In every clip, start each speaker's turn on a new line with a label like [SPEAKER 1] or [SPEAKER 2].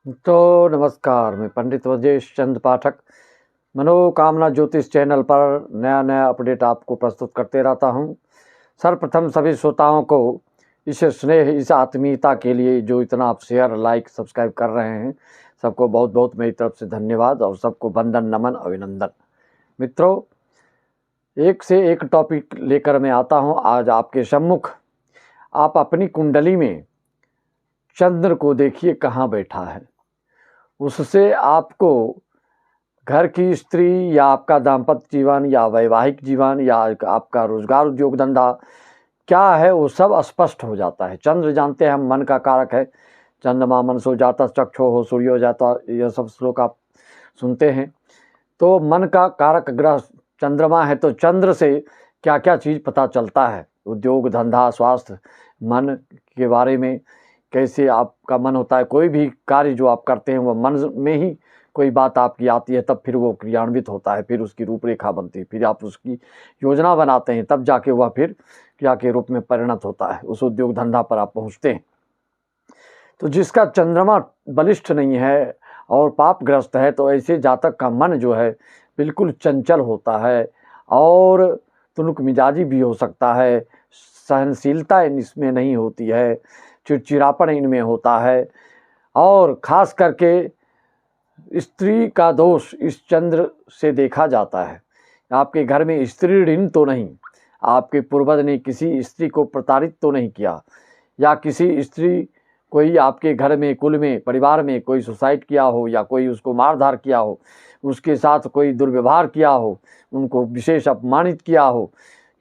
[SPEAKER 1] तो नमस्कार, मैं पंडित वजेश चंद पाठक मनोकामना ज्योतिष चैनल पर नया नया अपडेट आपको प्रस्तुत करते रहता हूं। सर्वप्रथम सभी श्रोताओं को इस स्नेह, इस आत्मीयता के लिए जो इतना आप शेयर, लाइक, सब्सक्राइब कर रहे हैं, सबको बहुत बहुत मेरी तरफ से धन्यवाद और सबको वंदन, नमन, अभिनंदन। मित्रों, एक से एक टॉपिक लेकर मैं आता हूं आज आपके सम्मुख। आप अपनी कुंडली में चंद्र को देखिए कहाँ बैठा है। उससे आपको घर की स्त्री या आपका दाम्पत्य जीवन या वैवाहिक जीवन या आपका रोजगार, उद्योग, धंधा क्या है वो सब स्पष्ट हो जाता है। चंद्र जानते हैं हम मन का कारक है। चंद्रमा मन सो जाता चक्षो हो सूर्यो जाता, यह सब श्लोक आप सुनते हैं। तो मन का कारक ग्रह चंद्रमा है, तो चंद्र से क्या क्या चीज़ पता चलता है। उद्योग, धंधा, स्वास्थ्य, मन के बारे में कैसे आपका मन होता है। कोई भी कार्य जो आप करते हैं वह मन में ही कोई बात आपकी आती है, तब फिर वो क्रियान्वित होता है, फिर उसकी रूपरेखा बनती है, फिर आप उसकी योजना बनाते हैं, तब जाके वह फिर क्रिया के रूप में परिणत होता है। उस उद्योग धंधा पर आप पहुँचते हैं। तो जिसका चंद्रमा बलिष्ठ नहीं है और पापग्रस्त है, तो ऐसे जातक का मन जो है बिल्कुल चंचल होता है और तुनुक मिजाजी भी हो सकता है। सहनशीलता इसमें नहीं होती है, चिड़चिड़ापन इनमें होता है। और खास करके स्त्री का दोष इस चंद्र से देखा जाता है। आपके घर में स्त्री ऋण तो नहीं, आपके पूर्वज ने किसी स्त्री को प्रताड़ित तो नहीं किया, या किसी स्त्री कोई आपके घर में, कुल में, परिवार में कोई सुसाइड किया हो, या कोई उसको मारधार किया हो, उसके साथ कोई दुर्व्यवहार किया हो, उनको विशेष अपमानित किया हो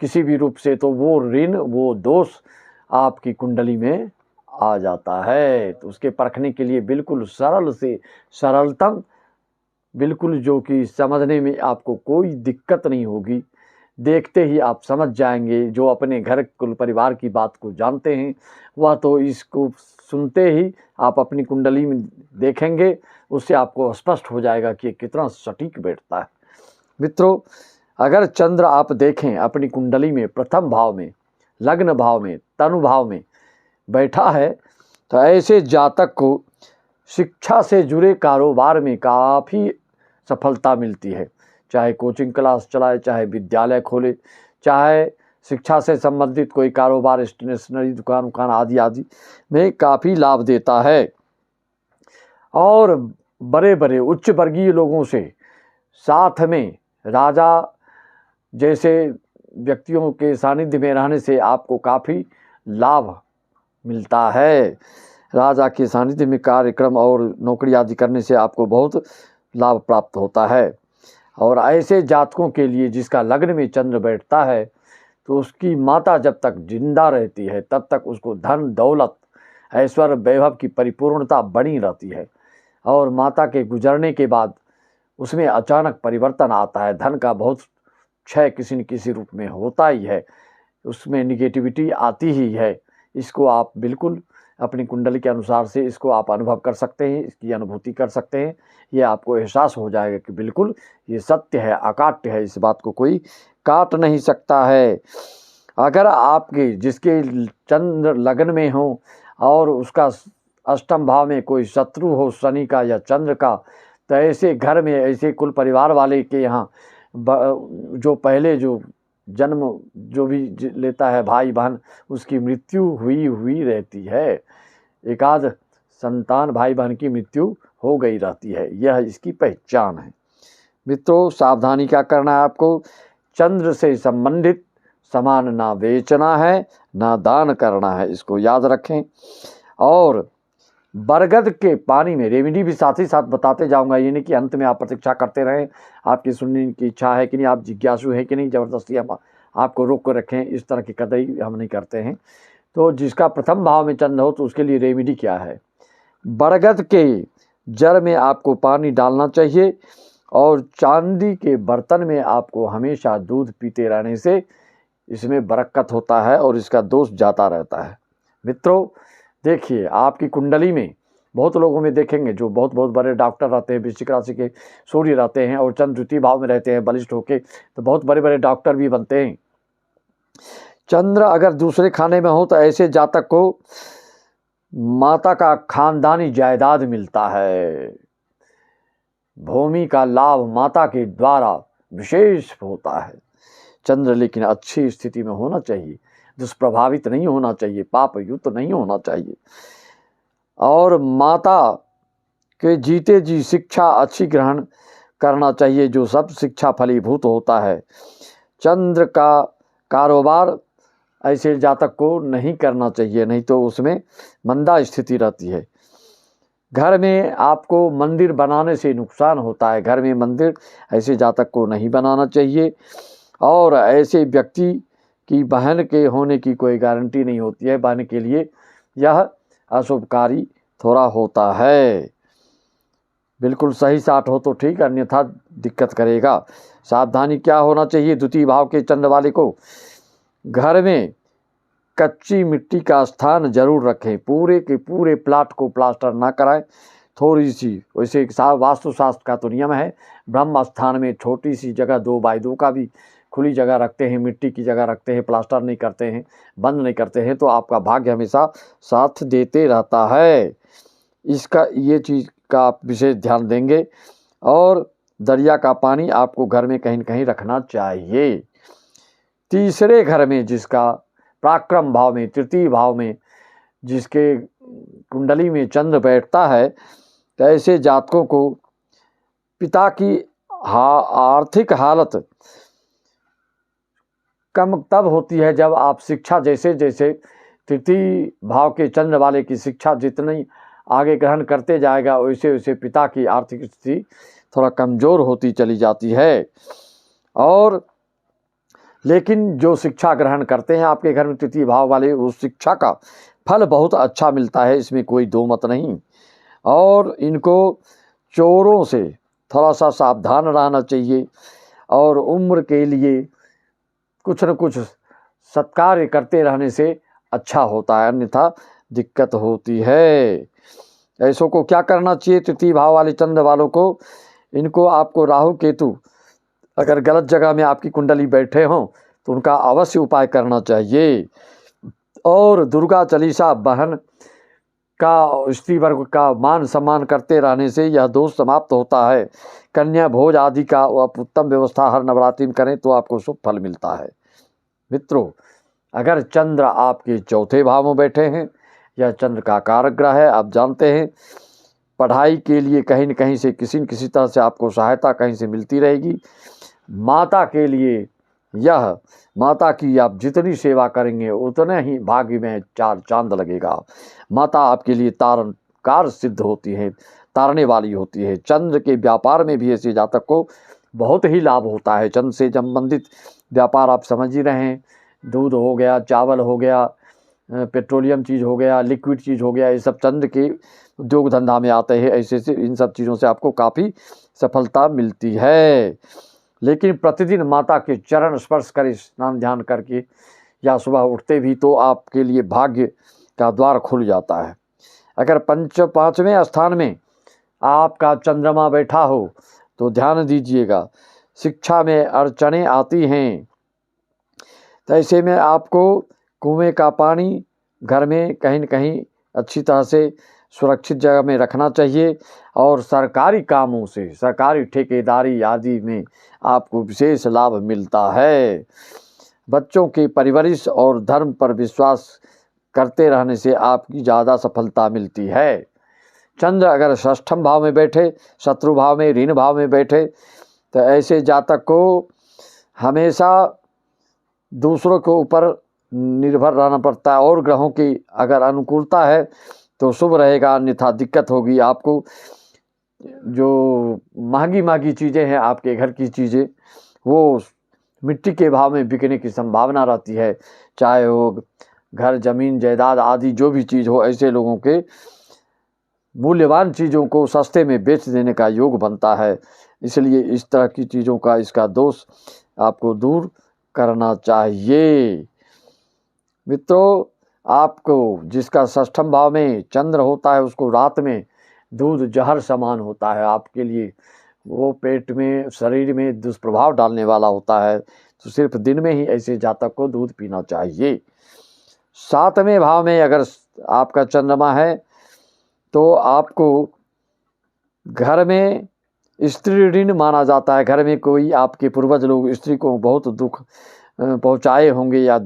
[SPEAKER 1] किसी भी रूप से, तो वो ऋण, वो दोष आपकी कुंडली में आ जाता है। तो उसके परखने के लिए बिल्कुल सरल से सरलतम, बिल्कुल जो कि समझने में आपको कोई दिक्कत नहीं होगी, देखते ही आप समझ जाएंगे। जो अपने घर, कुल परिवार की बात को जानते हैं वह तो इसको सुनते ही आप अपनी कुंडली में देखेंगे, उससे आपको स्पष्ट हो जाएगा कि कितना सटीक बैठता है। मित्रों, अगर चंद्र आप देखें अपनी कुंडली में प्रथम भाव में, लग्न भाव में, तनु भाव में बैठा है, तो ऐसे जातक को शिक्षा से जुड़े कारोबार में काफ़ी सफलता मिलती है। चाहे कोचिंग क्लास चलाए, चाहे विद्यालय खोले, चाहे शिक्षा से संबंधित कोई कारोबार, स्टेशनरी दुकान आदि आदि में काफ़ी लाभ देता है। और बड़े बड़े उच्च वर्गीय लोगों से, साथ में राजा जैसे व्यक्तियों के सानिध्य में रहने से आपको काफ़ी लाभ मिलता है। राजा के सानिध्य में कार्यक्रम और नौकरी आदि करने से आपको बहुत लाभ प्राप्त होता है। और ऐसे जातकों के लिए जिसका लग्न में चंद्र बैठता है, तो उसकी माता जब तक जिंदा रहती है तब तक उसको धन, दौलत, ऐश्वर्य, वैभव की परिपूर्णता बनी रहती है। और माता के गुजरने के बाद उसमें अचानक परिवर्तन आता है। धन का बहुत क्षय किसी न किसी रूप में होता ही है, उसमें निगेटिविटी आती ही है। इसको आप बिल्कुल अपनी कुंडली के अनुसार से इसको आप अनुभव कर सकते हैं, इसकी अनुभूति कर सकते हैं। ये आपको एहसास हो जाएगा कि बिल्कुल ये सत्य है, अकाट्य है, इस बात को कोई काट नहीं सकता है। अगर आपके जिसके चंद्र लग्न में हो और उसका अष्टम भाव में कोई शत्रु हो, शनि का या चंद्र का, तो ऐसे घर में, ऐसे कुल परिवार वाले के यहाँ जो पहले जो जन्म जो भी लेता है भाई बहन, उसकी मृत्यु हुई रहती है। एकाध संतान भाई बहन की मृत्यु हो गई रहती है, यह इसकी पहचान है। मित्रों, सावधानी क्या करना है आपको, चंद्र से संबंधित सामान ना बेचना है, ना दान करना है, इसको याद रखें। और बरगद के पानी में रेमेडी भी साथ ही साथ बताते जाऊंगा, ये नहीं कि अंत में आप प्रतीक्षा करते रहें। आपकी सुनने की इच्छा है कि नहीं, आप जिज्ञासु हैं कि नहीं, ज़बरदस्ती हम आपको रोक कर रखें, इस तरह की कतई हम नहीं करते हैं। तो जिसका प्रथम भाव में चंद्र हो, तो उसके लिए रेमेडी क्या है, बरगद के जड़ में आपको पानी डालना चाहिए और चांदी के बर्तन में आपको हमेशा दूध पीते रहने से इसमें बरकत होता है और इसका दोष जाता रहता है। मित्रों, देखिए आपकी कुंडली में बहुत लोगों में देखेंगे जो बहुत बहुत बड़े डॉक्टर रहते हैं, वृश्चिक राशि के सूर्य रहते हैं और चंद्र द्वितीय भाव में रहते हैं बलिष्ठ होके, तो बहुत बड़े बड़े डॉक्टर भी बनते हैं। चंद्र अगर दूसरे खाने में हो, तो ऐसे जातक को माता का खानदानी जायदाद मिलता है। भूमि का लाभ माता के द्वारा विशेष होता है। चंद्र लेकिन अच्छी स्थिति में होना चाहिए, दुष्प्रभावित नहीं होना चाहिए, पाप युक्त नहीं होना चाहिए। और माता के जीते जी शिक्षा अच्छी ग्रहण करना चाहिए, जो सब शिक्षा फलीभूत होता है। चंद्र का कारोबार ऐसे जातक को नहीं करना चाहिए, नहीं तो उसमें मंदा स्थिति रहती है। घर में आपको मंदिर बनाने से नुकसान होता है। घर में मंदिर ऐसे जातक को नहीं बनाना चाहिए। और ऐसे व्यक्ति की बहन के होने की कोई गारंटी नहीं होती है। बहन के लिए यह अशुभकारी थोड़ा होता है। बिल्कुल सही साठ हो तो ठीक, अन्यथा दिक्कत करेगा। सावधानी क्या होना चाहिए द्वितीय भाव के चंद्र वाले को? घर में कच्ची मिट्टी का स्थान जरूर रखें। पूरे के पूरे प्लाट को प्लास्टर ना कराएं, थोड़ी सी, वैसे वास्तुशास्त्र का तो नियम है, ब्रह्म स्थान में छोटी सी जगह 2x2 का भी खुली जगह रखते हैं, मिट्टी की जगह रखते हैं, प्लास्टर नहीं करते हैं, बंद नहीं करते हैं, तो आपका भाग्य हमेशा साथ देते रहता है। इसका ये चीज़ का आप विशेष ध्यान देंगे। और दरिया का पानी आपको घर में कहीं न कहीं रखना चाहिए। तीसरे घर में जिसका पराक्रम भाव में, तृतीय भाव में जिसके कुंडली में चंद्र बैठता है, तो ऐसे जातकों को पिता की आर्थिक हालत कम तब होती है जब आप शिक्षा, जैसे जैसे तृतीय भाव के चंद्र वाले की शिक्षा जितनी आगे ग्रहण करते जाएगा, वैसे वैसे पिता की आर्थिक स्थिति थोड़ा कमज़ोर होती चली जाती है। और लेकिन जो शिक्षा ग्रहण करते हैं आपके घर में तृतीय भाव वाले, उस शिक्षा का फल बहुत अच्छा मिलता है, इसमें कोई दो मत नहीं। और इनको चोरों से थोड़ा सा सावधान रहना चाहिए। और उम्र के लिए कुछ न कुछ सत्कार्य करते रहने से अच्छा होता है, अन्यथा दिक्कत होती है। ऐसों को क्या करना चाहिए तृतीय भाव वाले चंद्र वालों को? इनको आपको राहु केतु अगर गलत जगह में आपकी कुंडली बैठे हों तो उनका अवश्य उपाय करना चाहिए। और दुर्गा चालीसा बहन का, स्त्री वर्ग का मान सम्मान करते रहने से यह दोष समाप्त होता है। कन्या भोज आदि का आप उत्तम व्यवस्था हर नवरात्रि में करें तो आपको शुभ फल मिलता है। मित्रों, अगर चंद्र आपके चौथे भाव में बैठे हैं, यह चंद्र का कारक ग्रह है, आप जानते हैं, पढ़ाई के लिए कहीं न कहीं से किसी न किसी तरह से आपको सहायता कहीं से मिलती रहेगी। माता के लिए यह, माता की आप जितनी सेवा करेंगे उतने ही भाग्य में चार चांद लगेगा। माता आपके लिए तारणकार सिद्ध होती है, तारने वाली होती है। चंद्र के व्यापार में भी ऐसे जातक को बहुत ही लाभ होता है। चंद्र से संबंधित व्यापार आप समझ ही रहे हैं, दूध हो गया, चावल हो गया, पेट्रोलियम चीज़ हो गया, लिक्विड चीज़ हो गया, ये सब चंद्र के उद्योग धंधा में आते हैं। ऐसे से इन सब चीज़ों से आपको काफ़ी सफलता मिलती है। लेकिन प्रतिदिन माता के चरण स्पर्श करें स्नान ध्यान करके, या सुबह उठते भी, तो आपके लिए भाग्य का द्वार खुल जाता है। अगर पाँचवें स्थान में आपका चंद्रमा बैठा हो तो ध्यान दीजिएगा, शिक्षा में अड़चनें आती हैं। तो ऐसे में आपको कुएं का पानी घर में कहीं न कहीं अच्छी तरह से सुरक्षित जगह में रखना चाहिए। और सरकारी कामों से, सरकारी ठेकेदारी आदि में आपको विशेष लाभ मिलता है। बच्चों की परवरिश और धर्म पर विश्वास करते रहने से आपकी ज़्यादा सफलता मिलती है। चंद्र अगर षष्ठम भाव में बैठे, शत्रु भाव में, ऋण भाव में बैठे, तो ऐसे जातक को हमेशा दूसरों के ऊपर निर्भर रहना पड़ता है। और ग्रहों की अगर अनुकूलता है तो शुभ रहेगा, अन्यथा दिक्कत होगी आपको। जो महंगी चीज़ें हैं, आपके घर की चीज़ें, वो मिट्टी के भाव में बिकने की संभावना रहती है। चाहे वो घर, ज़मीन, जायदाद आदि जो भी चीज़ हो, ऐसे लोगों के मूल्यवान चीज़ों को सस्ते में बेच देने का योग बनता है। इसलिए इस तरह की चीज़ों का, इसका दोष आपको दूर करना चाहिए। मित्रों, आपको जिसका षष्ठम भाव में चंद्र होता है, उसको रात में दूध जहर समान होता है आपके लिए। वो पेट में, शरीर में दुष्प्रभाव डालने वाला होता है। तो सिर्फ दिन में ही ऐसे जातक को दूध पीना चाहिए। सातवें भाव में अगर आपका चंद्रमा है तो आपको घर में स्त्री ऋण माना जाता है। घर में कोई आपके पूर्वज लोग स्त्री को बहुत दुख पहुँचाए होंगे या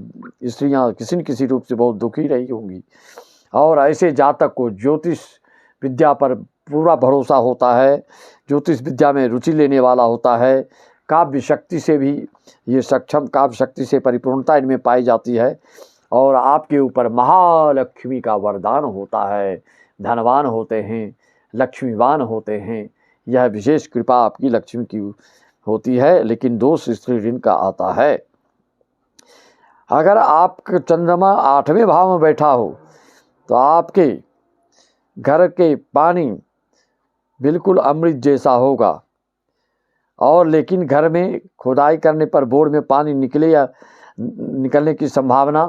[SPEAKER 1] स्त्रियां किसी न किसी रूप से बहुत दुखी रही होंगी, और ऐसे जातक को ज्योतिष विद्या पर पूरा भरोसा होता है, ज्योतिष विद्या में रुचि लेने वाला होता है, काव्य शक्ति से भी ये सक्षम, काव्य शक्ति से परिपूर्णता इनमें पाई जाती है, और आपके ऊपर महालक्ष्मी का वरदान होता है, धनवान होते हैं, लक्ष्मीवान होते हैं। यह विशेष कृपा आपकी लक्ष्मी की होती है, लेकिन दोष स्त्री ऋण का आता है। अगर आपका चंद्रमा 8वें भाव में बैठा हो तो आपके घर के पानी बिल्कुल अमृत जैसा होगा, और लेकिन घर में खुदाई करने पर बोर में पानी निकले या निकलने की संभावना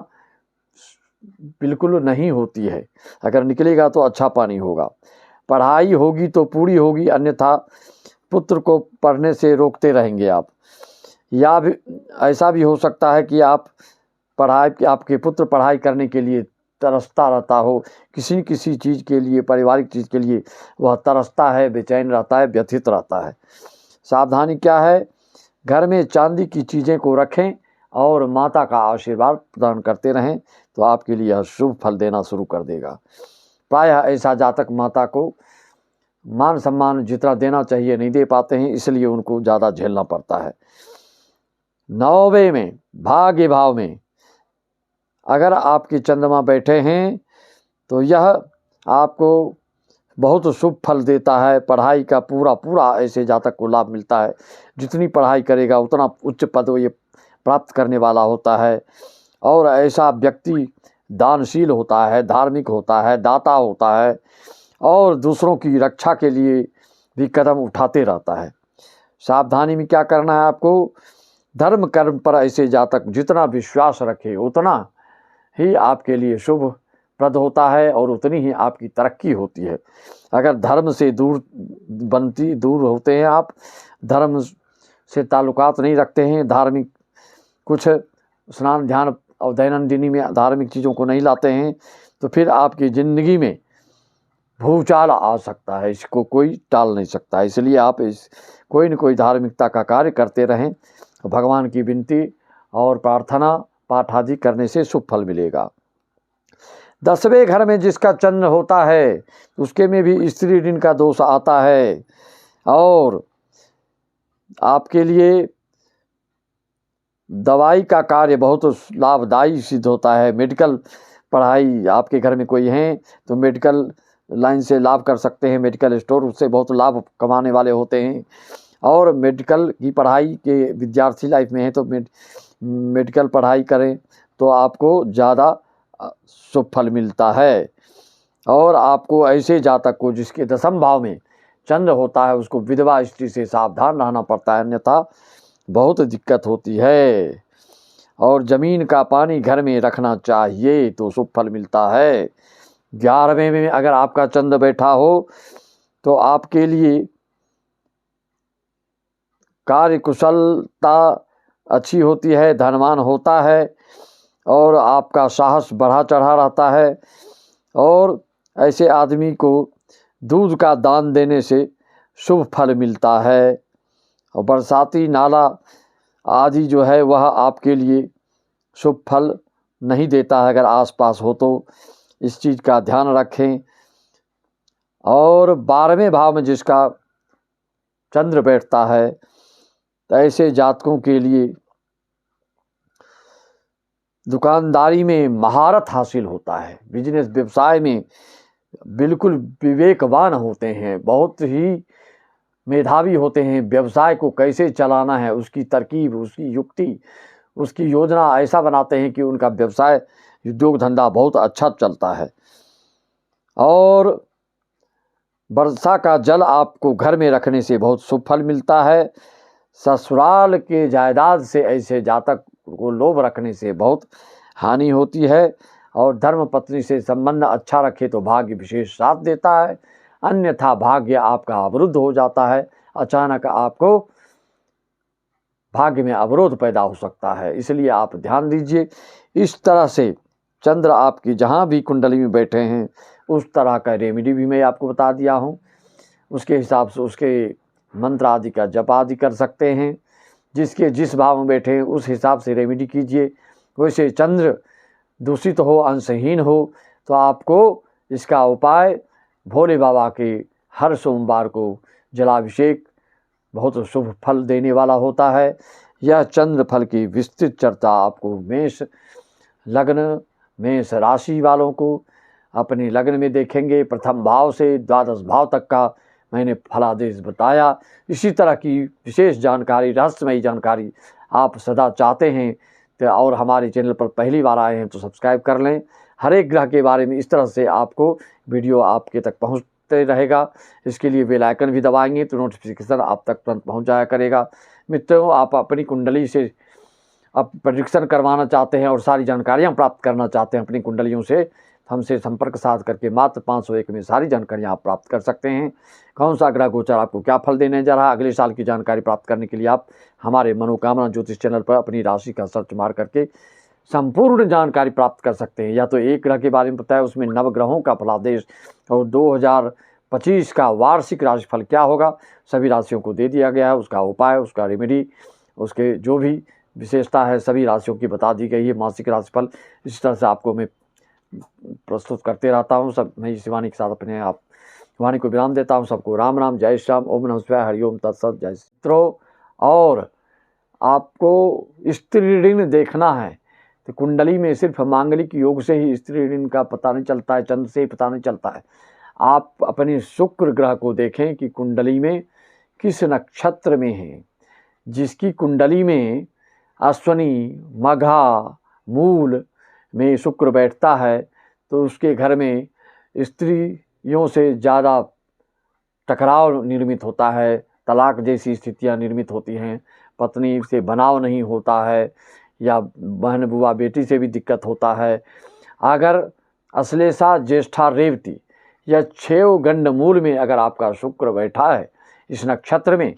[SPEAKER 1] बिल्कुल नहीं होती है। अगर निकलेगा तो अच्छा पानी होगा। पढ़ाई होगी तो पूरी होगी, अन्यथा पुत्र को पढ़ने से रोकते रहेंगे आप। या भी ऐसा भी हो सकता है कि आपके पुत्र पढ़ाई करने के लिए तरसता रहता हो, किसी न किसी चीज़ के लिए, पारिवारिक चीज़ के लिए वह तरसता है, बेचैन रहता है, व्यथित रहता है। सावधानी क्या है? घर में चांदी की चीज़ें को रखें और माता का आशीर्वाद प्रदान करते रहें तो आपके लिए यह शुभ फल देना शुरू कर देगा। प्रायः ऐसा जातक माता को मान सम्मान जितना देना चाहिए नहीं दे पाते हैं, इसलिए उनको ज़्यादा झेलना पड़ता है। 9वें में भाग्य भाव में अगर आपके चंद्रमा बैठे हैं तो यह आपको बहुत शुभ फल देता है। पढ़ाई का पूरा ऐसे जातक को लाभ मिलता है। जितनी पढ़ाई करेगा उतना उच्च पद ये प्राप्त करने वाला होता है, और ऐसा व्यक्ति दानशील होता है, धार्मिक होता है, दाता होता है, और दूसरों की रक्षा के लिए भी कदम उठाते रहता है। सावधानी में क्या करना है आपको? धर्म कर्म पर ऐसे जातक जितना विश्वास रखे उतना ही आपके लिए शुभ प्रद होता है, और उतनी ही आपकी तरक्की होती है। अगर धर्म से दूर होते हैं आप, धर्म से ताल्लुकात नहीं रखते हैं, धार्मिक कुछ स्नान ध्यान और दैनंदिनी में धार्मिक चीज़ों को नहीं लाते हैं, तो फिर आपकी ज़िंदगी में भूचाल आ सकता है। इसको कोई टाल नहीं सकता। इसलिए आप कोई न कोई धार्मिकता का कार्य करते रहें। भगवान की विनती और प्रार्थना पाठ आदि करने से शुभ फल मिलेगा। 10वें घर में जिसका चंद्र होता है उसके में भी स्त्री ऋण का दोष आता है, और आपके लिए दवाई का कार्य बहुत लाभदायी सिद्ध होता है। मेडिकल पढ़ाई आपके घर में कोई है तो मेडिकल लाइन से लाभ कर सकते हैं। मेडिकल स्टोर उससे बहुत लाभ कमाने वाले होते हैं, और मेडिकल की पढ़ाई के विद्यार्थी लाइफ में है तो मेडिकल पढ़ाई करें तो आपको ज़्यादा शुभ फल मिलता है। और आपको ऐसे जातक को जिसके 10वें भाव में चंद्र होता है उसको विधवा स्त्री से सावधान रहना पड़ता है, अन्यथा बहुत दिक्कत होती है। और ज़मीन का पानी घर में रखना चाहिए तो शुभ फल मिलता है। 11वें में अगर आपका चंद्र बैठा हो तो आपके लिए कार्य कुशलता अच्छी होती है, धनवान होता है, और आपका साहस बढ़ा चढ़ा रहता है। और ऐसे आदमी को दूध का दान देने से शुभ फल मिलता है। और बरसाती नाला आदि जो है वह आपके लिए शुभ फल नहीं देता है। अगर आसपास हो तो इस चीज़ का ध्यान रखें। और 12वें भाव में जिसका चंद्र बैठता है तो ऐसे जातकों के लिए दुकानदारी में महारत हासिल होता है, बिजनेस व्यवसाय में बिल्कुल विवेकवान होते हैं, बहुत ही मेधावी होते हैं। व्यवसाय को कैसे चलाना है उसकी तरकीब, उसकी युक्ति, उसकी योजना ऐसा बनाते हैं कि उनका व्यवसाय उद्योग धंधा बहुत अच्छा चलता है। और वर्षा का जल आपको घर में रखने से बहुत शुभ फल मिलता है। ससुराल के जायदाद से ऐसे जातक को लोभ रखने से बहुत हानि होती है। और धर्म पत्नी से संबंध अच्छा रखे तो भाग्य विशेष साथ देता है, अन्यथा भाग्य आपका अवरुद्ध हो जाता है। अचानक आपको भाग्य में अवरोध पैदा हो सकता है, इसलिए आप ध्यान दीजिए। इस तरह से चंद्र आपकी जहाँ भी कुंडली में बैठे हैं उस तरह का रेमेडी भी मैं आपको बता दिया हूँ। उसके हिसाब से उसके मंत्र आदि का जप आदि कर सकते हैं। जिसके जिस भाव में बैठे हैं उस हिसाब से रेमेडी कीजिए। वैसे चंद्र दूषित हो, अंशहीन हो, तो आपको इसका उपाय भोले बाबा के हर सोमवार को जलाभिषेक बहुत शुभ फल देने वाला होता है। यह चंद्र फल की विस्तृत चर्चा आपको मेष लग्न, मेष राशि वालों को अपने लग्न में देखेंगे। प्रथम भाव से द्वादश भाव तक का मैंने फलादेश बताया। इसी तरह की विशेष जानकारी, रहस्यमयी जानकारी आप सदा चाहते हैं तो और हमारे चैनल पर पहली बार आए हैं तो सब्सक्राइब कर लें। हर एक ग्रह के बारे में इस तरह से आपको वीडियो आपके तक पहुंचते रहेगा। इसके लिए बेल आइकन भी दबाएंगे तो नोटिफिकेशन आप तक तुरंत पहुंच जाया करेगा। मित्रों, आप अपनी कुंडली से आप प्रेडिक्शन करवाना चाहते हैं और सारी जानकारियां प्राप्त करना चाहते हैं अपनी कुंडलियों से, हमसे संपर्क साध करके मात्र 501 में सारी जानकारियां आप प्राप्त कर सकते हैं। कौन सा ग्रह गोचर आपको क्या फल देने जा रहा है, अगले साल की जानकारी प्राप्त करने के लिए आप हमारे मनोकामना ज्योतिष चैनल पर अपनी राशि का सर्च मार करके संपूर्ण जानकारी प्राप्त कर सकते हैं। या तो एक ग्रह के बारे में पता है, उसमें नवग्रहों का फलादेश और 2025 का वार्षिक राशिफल क्या होगा सभी राशियों को दे दिया गया है। उसका उपाय, उसका रेमेडी, उसके जो भी विशेषता है सभी राशियों की बता दी गई है। मासिक राशिफल इस तरह से आपको मैं प्रस्तुत करते रहता हूँ। सब मैं इस वाणी के साथ अपने आप वाणी को विराम देता हूँ। सबको राम राम, जय श्याम, ओम नमः शिवाय, हरिओम तत्सत, जय मित्रों। और आपको स्त्री ऋण देखना है तो कुंडली में सिर्फ मांगलिक योग से ही स्त्री ऋण का पता नहीं चलता है, चंद्र से ही पता नहीं चलता है। आप अपने शुक्र ग्रह को देखें कि कुंडली में किस नक्षत्र में है। जिसकी कुंडली में अश्वनी, मघा, मूल में शुक्र बैठता है तो उसके घर में स्त्रियों से ज़्यादा टकराव निर्मित होता है, तलाक जैसी स्थितियां निर्मित होती हैं, पत्नी से बनाव नहीं होता है, या बहन बुआ बेटी से भी दिक्कत होता है। अगर अश्लेषा, ज्येष्ठा, रेवती या 6 गंड मूल में अगर आपका शुक्र बैठा है इस नक्षत्र में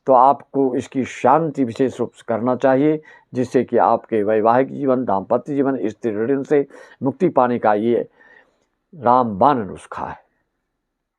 [SPEAKER 1] तो आपको इसकी शांति विशेष रूप से करना चाहिए, जिससे कि आपके वैवाहिक जीवन, दाम्पत्य जीवन, स्त्री ऋण से मुक्ति पाने का ये रामबाण नुस्खा है।